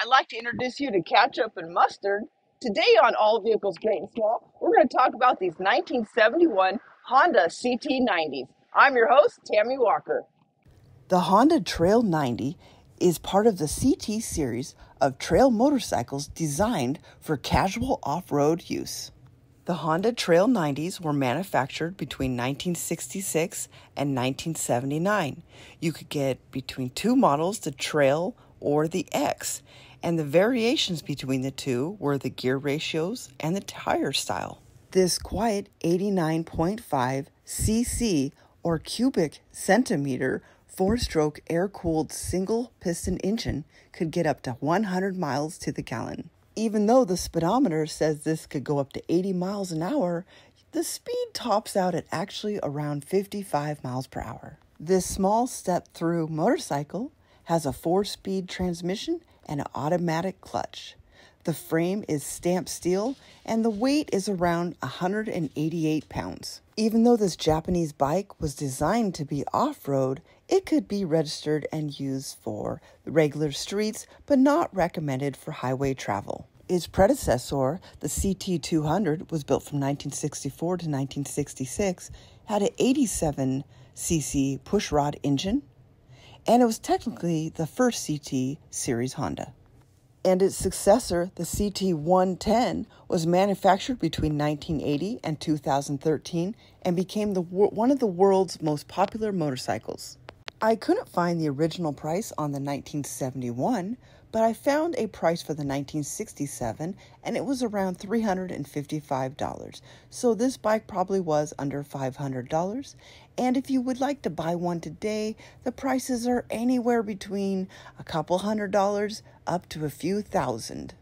I'd like to introduce you to Ketchup and Mustard. Today on All Vehicles Great and Small, we're going to talk about these 1971 Honda CT90s. I'm your host, Tammy Walker. The Honda Trail 90 is part of the CT series of trail motorcycles designed for casual off-road use. The Honda Trail 90s were manufactured between 1966 and 1979. You could get between two models, the Trail or the X, and the variations between the two were the gear ratios and the tire style. This quiet 89.5 cc or cubic centimeter four-stroke air-cooled single-piston engine could get up to 100 miles to the gallon. Even though the speedometer says this could go up to 80 miles an hour, the speed tops out at actually around 55 miles per hour. This small step-through motorcycle has a 4-speed transmission and an automatic clutch. The frame is stamped steel and the weight is around 188 pounds. Even though this Japanese bike was designed to be off-road, it could be registered and used for the regular streets, but not recommended for highway travel. Its predecessor, the CT200, was built from 1964 to 1966, had an 87cc pushrod engine, and it was technically the first CT series Honda. And its successor, the CT110, was manufactured between 1980 and 2013 and became one of the world's most popular motorcycles. I couldn't find the original price on the 1971, but I found a price for the 1967, and it was around $355. So this bike probably was under $500. And if you would like to buy one today, the prices are anywhere between a couple $100 up to a few thousand.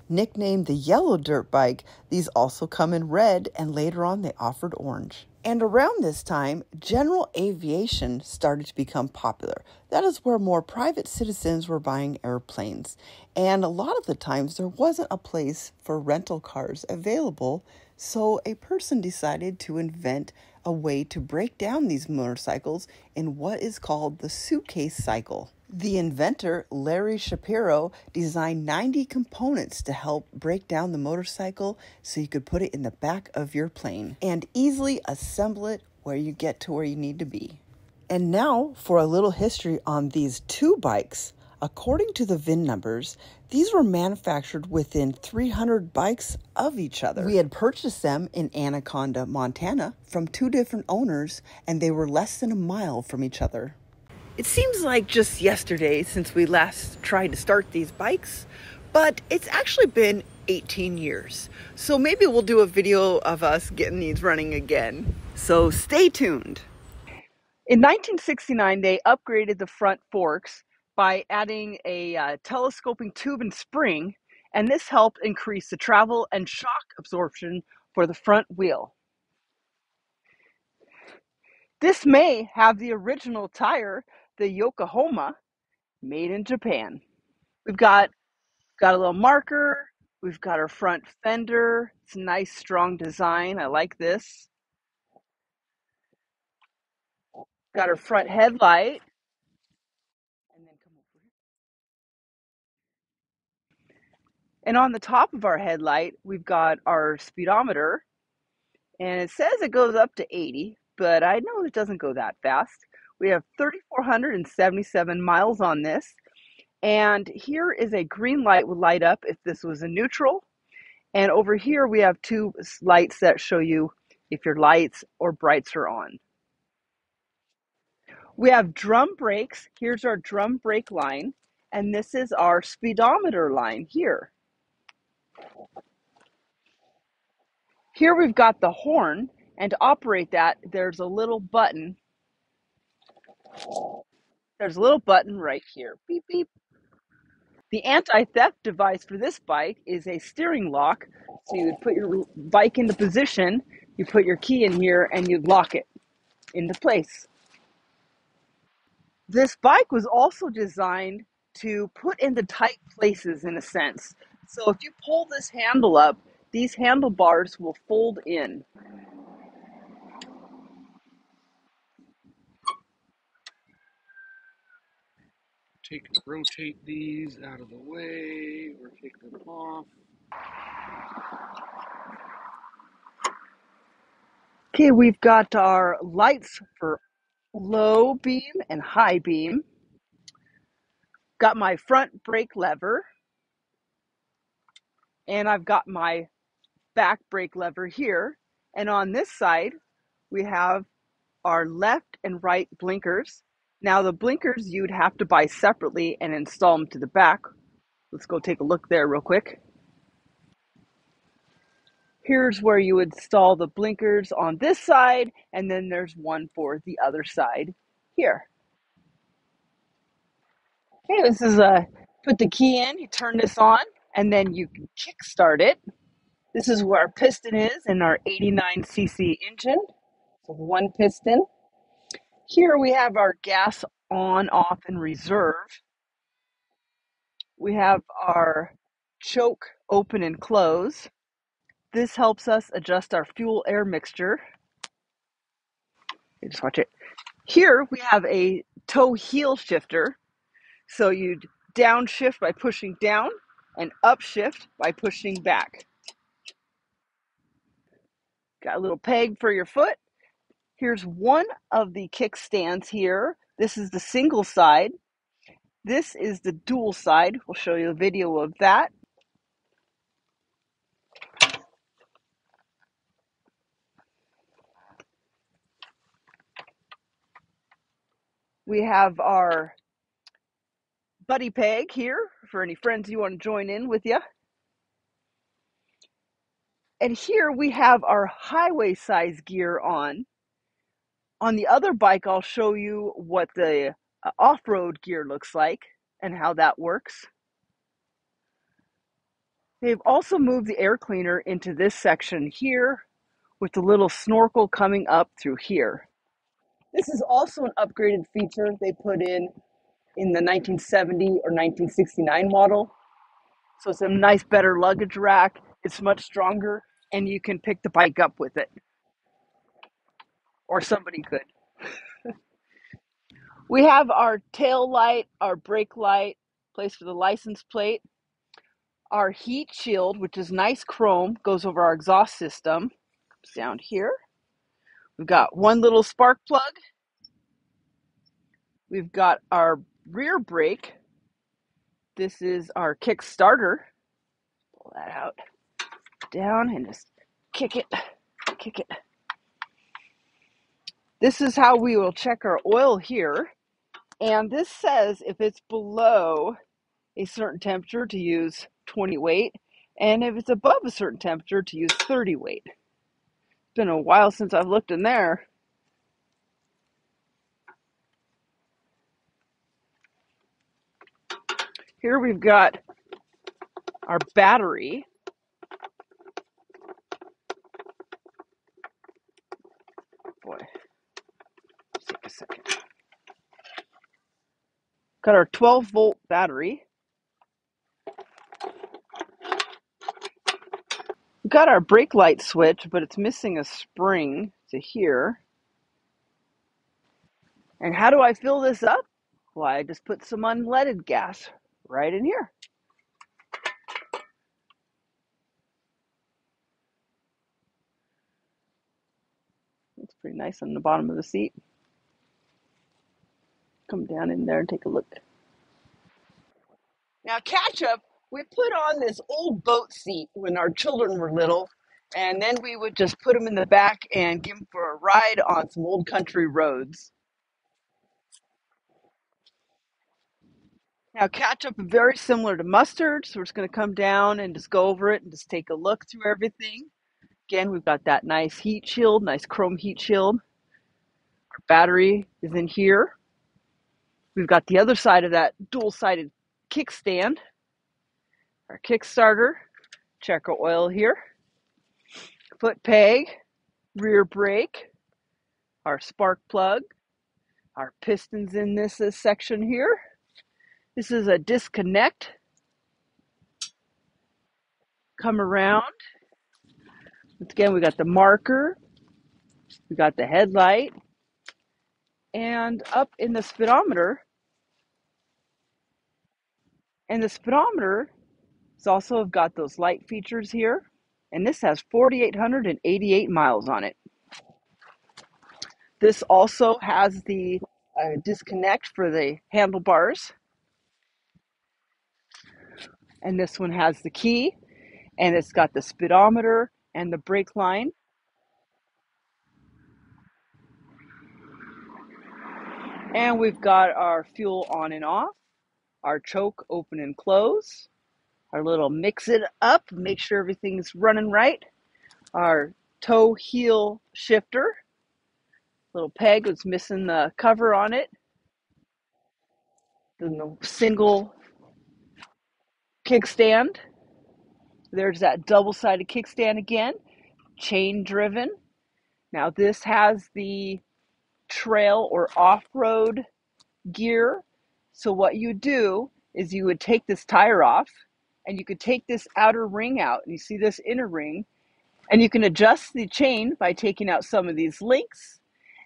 Nicknamed the yellow dirt bike, these also come in red, and later on they offered orange. And around this time, general aviation started to become popular. That is where more private citizens were buying airplanes. And a lot of the times there wasn't a place for rental cars available, so a person decided to invent a way to break down these motorcycles in what is called the suitcase cycle. The inventor, Larry Shapiro, designed 90 components to help break down the motorcycle so you could put it in the back of your plane and easily assemble it where you get to where you need to be. And now for a little history on these two bikes. According to the VIN numbers, these were manufactured within 300 bikes of each other. We had purchased them in Anaconda, Montana from two different owners, and they were less than a mile from each other. It seems like just yesterday since we last tried to start these bikes, but it's actually been 18 years. So maybe we'll do a video of us getting these running again. So stay tuned. In 1969, they upgraded the front forks by adding a telescoping tube and spring, and this helped increase the travel and shock absorption for the front wheel. This may have the original tire, the Yokohama, made in Japan. We've got a little marker. We've got our front fender. It's a nice, strong design. I like this. Got our front headlight. And then come over here. And on the top of our headlight, we've got our speedometer. And it says it goes up to 80, but I know it doesn't go that fast. We have 3,477 miles on this. And here is a green light would light up if this was a neutral. And over here we have two lights that show you if your lights or brights are on. We have drum brakes. Here's our drum brake line. And this is our speedometer line here. Here we've got the horn. And to operate that, there's a little button. There's a little button right here. Beep, beep. The anti-theft device for this bike is a steering lock. So you would put your bike into position, you put your key in here, and you'd lock it into place. This bike was also designed to put into tight places in a sense. So if you pull this handle up, these handlebars will fold in. rotate these out of the way or take them off. Okay, we've got our lights for low beam and high beam. Got my front brake lever, and I've got my back brake lever here. And on this side, we have our left and right blinkers. Now the blinkers you'd have to buy separately and install them to the back. Let's go take a look there real quick. Here's where you would install the blinkers on this side, and then there's one for the other side here. Okay, this is put the key in, you turn this on, and then you can kick start it. This is where our piston is in our 89cc engine. So one piston. Here we have our gas on, off, and reserve. We have our choke open and close. This helps us adjust our fuel air mixture. You just watch it. Here we have a toe heel shifter. So you downshift by pushing down and upshift by pushing back. Got a little peg for your foot. Here's one of the kickstands here. This is the single side. This is the dual side. We'll show you a video of that. We have our buddy peg here for any friends you want to join in with you. And here we have our highway size gear on. On the other bike, I'll show you what the off-road gear looks like and how that works. They've also moved the air cleaner into this section here with the little snorkel coming up through here. This is also an upgraded feature they put in the 1970 or 1969 model. So it's a nice, better luggage rack. It's much stronger, and you can pick the bike up with it. Or somebody could. We have our tail light, our brake light, place for the license plate. Our heat shield, which is nice chrome, goes over our exhaust system. Comes down here. We've got one little spark plug. We've got our rear brake. This is our kick starter. Pull that out, down, and just kick it, kick it. This is how we will check our oil here. And this says if it's below a certain temperature to use 20 weight, and if it's above a certain temperature to use 30 weight. It's been a while since I've looked in there. Here we've got our battery. Boy, let's take a second. Got our 12-volt battery. We've got our brake light switch, but it's missing a spring to here. And how do I fill this up? Well, I just put some unleaded gas right in here. It's pretty nice on the bottom of the seat. Come down in there and take a look. Now, Catchup, we put on this old boat seat when our children were little, and then we would just put them in the back and give them for a ride on some old country roads. Now, Catchup is very similar to Mustard, so we're just going to come down and just go over it and just take a look through everything. Again, we've got that nice heat shield, nice chrome heat shield. Our battery is in here. We've got the other side of that dual-sided kickstand. Our Kickstarter, check our oil here. Foot peg, rear brake, our spark plug, our pistons in this section here. This is a disconnect. Come around. Once again, we got the marker, we got the headlight, and up in the speedometer, And the speedometer has also got those light features here. And this has 4,888 miles on it. This also has the disconnect for the handlebars. And this one has the key. And it's got the speedometer and the brake line. And we've got our fuel on and off, our choke open and close, our little mix it up, make sure everything's running right, our toe heel shifter, little peg was missing the cover on it, then the single kickstand, there's that double-sided kickstand again, chain driven. Now this has the trail or off-road gear. So what you do is you would take this tire off and you could take this outer ring out and you see this inner ring and you can adjust the chain by taking out some of these links,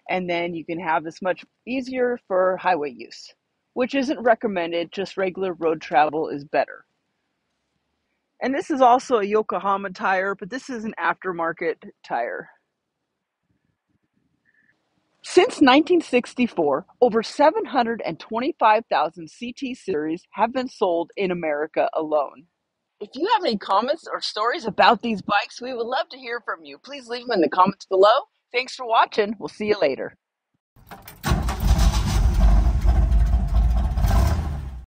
and then you can have this much easier for highway use, which isn't recommended, just regular road travel is better. And this is also a Yokohama tire, but this is an aftermarket tire. Since 1964, over 725,000 CT series have been sold in America alone. If you have any comments or stories about these bikes, we would love to hear from you. Please leave them in the comments below. Thanks for watching. We'll see you later.